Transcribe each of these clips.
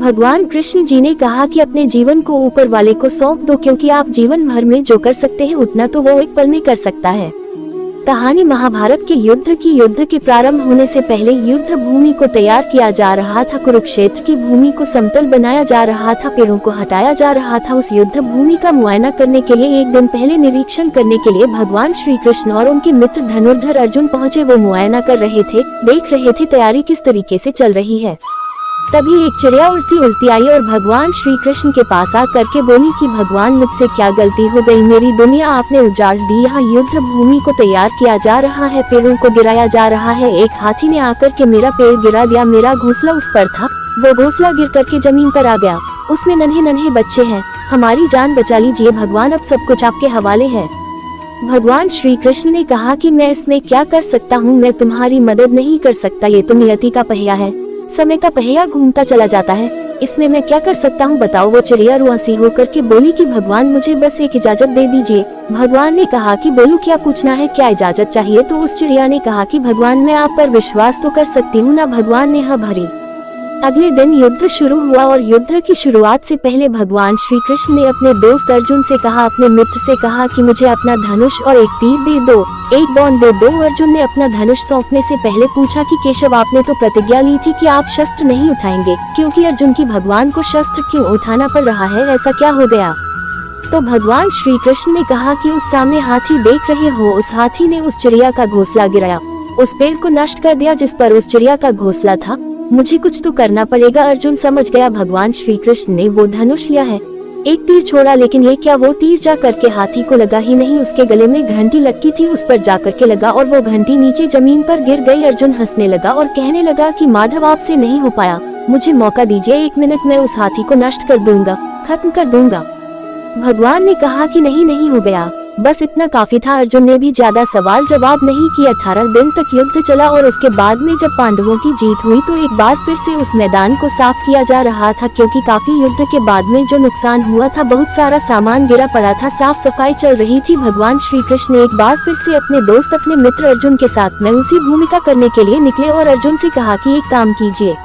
भगवान कृष्ण जी ने कहा कि अपने जीवन को ऊपर वाले को सौंप दो, क्योंकि आप जीवन भर में जो कर सकते हैं उतना तो वो एक पल में कर सकता है। कहानी महाभारत के युद्ध की। युद्ध के प्रारंभ होने से पहले युद्ध भूमि को तैयार किया जा रहा था। कुरुक्षेत्र की भूमि को समतल बनाया जा रहा था, पेड़ों को हटाया जा रहा था। उस युद्ध भूमि का मुआयना करने के लिए एक दिन पहले निरीक्षण करने के लिए भगवान श्री कृष्ण और उनके मित्र धनुर्धर अर्जुन पहुँचे। वो मुआयना कर रहे थे, देख रहे थे तैयारी किस तरीके से चल रही है। तभी एक चिड़िया उड़ती उड़ती आई और भगवान श्री कृष्ण के पास आ करके बोली कि भगवान, मुझसे क्या गलती हो गई, मेरी दुनिया आपने उजाड़ दी। यहाँ युद्ध भूमि को तैयार किया जा रहा है, पेड़ों को गिराया जा रहा है। एक हाथी ने आकर के मेरा पेड़ गिरा दिया, मेरा घोंसला उस पर था, वो घोंसला गिर करके जमीन पर आ गया। उसमें नन्हे नन्हे बच्चे हैं, हमारी जान बचा लीजिए भगवान, अब सब कुछ आपके हवाले है। भगवान श्री कृष्ण ने कहा कि मैं इसमें क्या कर सकता हूँ, मैं तुम्हारी मदद नहीं कर सकता, ये तो नियति का पहिया है, समय का पहिया घूमता चला जाता है, इसमें मैं क्या कर सकता हूँ बताओ। वो चिड़िया रुआसी होकर के बोली कि भगवान, मुझे बस एक इजाजत दे दीजिए। भगवान ने कहा कि बोलो क्या पूछना है, क्या इजाजत चाहिए। तो उस चिड़िया ने कहा कि भगवान, मैं आप पर विश्वास तो कर सकती हूँ ना। भगवान ने हाँ भरी। अगले दिन युद्ध शुरू हुआ और युद्ध की शुरुआत से पहले भगवान श्री कृष्ण ने अपने दोस्त अर्जुन से कहा, अपने मित्र से कहा कि मुझे अपना धनुष और एक तीर दे दो, एक बाण दे दो। अर्जुन ने अपना धनुष सौंपने से पहले पूछा कि केशव, आपने तो प्रतिज्ञा ली थी कि आप शस्त्र नहीं उठाएंगे, क्योंकि अर्जुन की भगवान को शस्त्र क्यों उठाना पड़ रहा है, ऐसा क्या हो गया। तो भगवान श्री कृष्ण ने कहा कि उस सामने हाथी देख रहे हो, उस हाथी ने उस चिड़िया का घोंसला गिराया, उस पेड़ को नष्ट कर दिया जिस पर उस चिड़िया का घोंसला था, मुझे कुछ तो करना पड़ेगा। अर्जुन समझ गया भगवान श्री कृष्ण ने वो धनुष लिया है। एक तीर छोड़ा, लेकिन ये क्या, वो तीर जा करके हाथी को लगा ही नहीं, उसके गले में घंटी लटकी थी उस पर जा करके लगा और वो घंटी नीचे जमीन पर गिर गई। अर्जुन हंसने लगा और कहने लगा कि माधव, आपसे नहीं हो पाया, मुझे मौका दीजिए, 1 मिनट में उस हाथी को नष्ट कर दूंगा, खत्म कर दूंगा। भगवान ने कहा कि नहीं हो गया, बस इतना काफी था। अर्जुन ने भी ज्यादा सवाल जवाब नहीं किया। 18 दिन तक युद्ध चला और उसके बाद में जब पांडवों की जीत हुई तो एक बार फिर से उस मैदान को साफ किया जा रहा था, क्योंकि काफी युद्ध के बाद में जो नुकसान हुआ था, बहुत सारा सामान गिरा पड़ा था, साफ सफाई चल रही थी। भगवान श्री कृष्ण एक बार फिर से अपने दोस्त, अपने मित्र अर्जुन के साथ में उसी भूमिका करने के लिए निकले और अर्जुन से कहा कि एक काम कीजिए,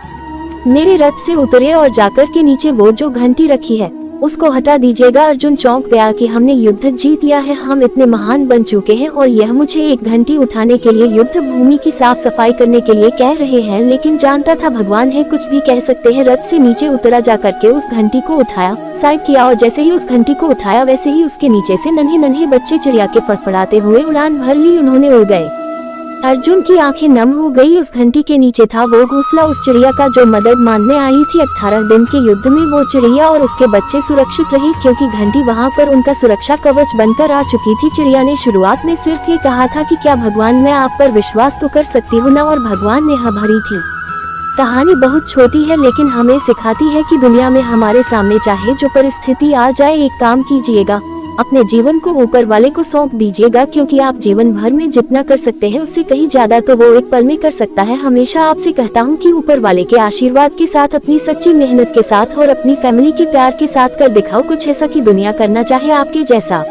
मेरे रथ से उतरे और जाकर के नीचे वो जो घंटी रखी है उसको हटा दीजिएगा। अर्जुन चौंक गया कि हमने युद्ध जीत लिया है, हम इतने महान बन चुके हैं और यह मुझे एक घंटी उठाने के लिए, युद्ध भूमि की साफ सफाई करने के लिए कह रहे हैं। लेकिन जानता था भगवान है, कुछ भी कह सकते हैं। रथ से नीचे उतरा, जा करके उस घंटी को उठाया, साइड किया और जैसे ही उस घंटी को उठाया वैसे ही उसके नीचे से नन्हे नन्हे बच्चे चिड़िया के फड़फड़ाते हुए उड़ान भर ली, उन्होंने उड़ गए। अर्जुन की आंखें नम हो गई। उस घंटी के नीचे था वो घोंसला उस चिड़िया का जो मदद मांगने आई थी। 18 दिन के युद्ध में वो चिड़िया और उसके बच्चे सुरक्षित रहे, क्योंकि घंटी वहां पर उनका सुरक्षा कवच बनकर आ चुकी थी। चिड़िया ने शुरुआत में सिर्फ ये कहा था कि क्या भगवान, मैं आप पर विश्वास तो कर सकती हूँ ना, और भगवान ने हाँ भरी थी। कहानी बहुत छोटी है लेकिन हमें सिखाती है कि दुनिया में हमारे सामने चाहे जो परिस्थिति आ जाए, एक काम कीजिएगा, अपने जीवन को ऊपर वाले को सौंप दीजिएगा, क्योंकि आप जीवन भर में जितना कर सकते हैं उससे कहीं ज्यादा तो वो एक पल में कर सकता है। हमेशा आपसे कहता हूँ कि ऊपर वाले के आशीर्वाद के साथ, अपनी सच्ची मेहनत के साथ और अपनी फैमिली के प्यार के साथ कर दिखाओ कुछ ऐसा कि दुनिया करना चाहे आपके जैसा।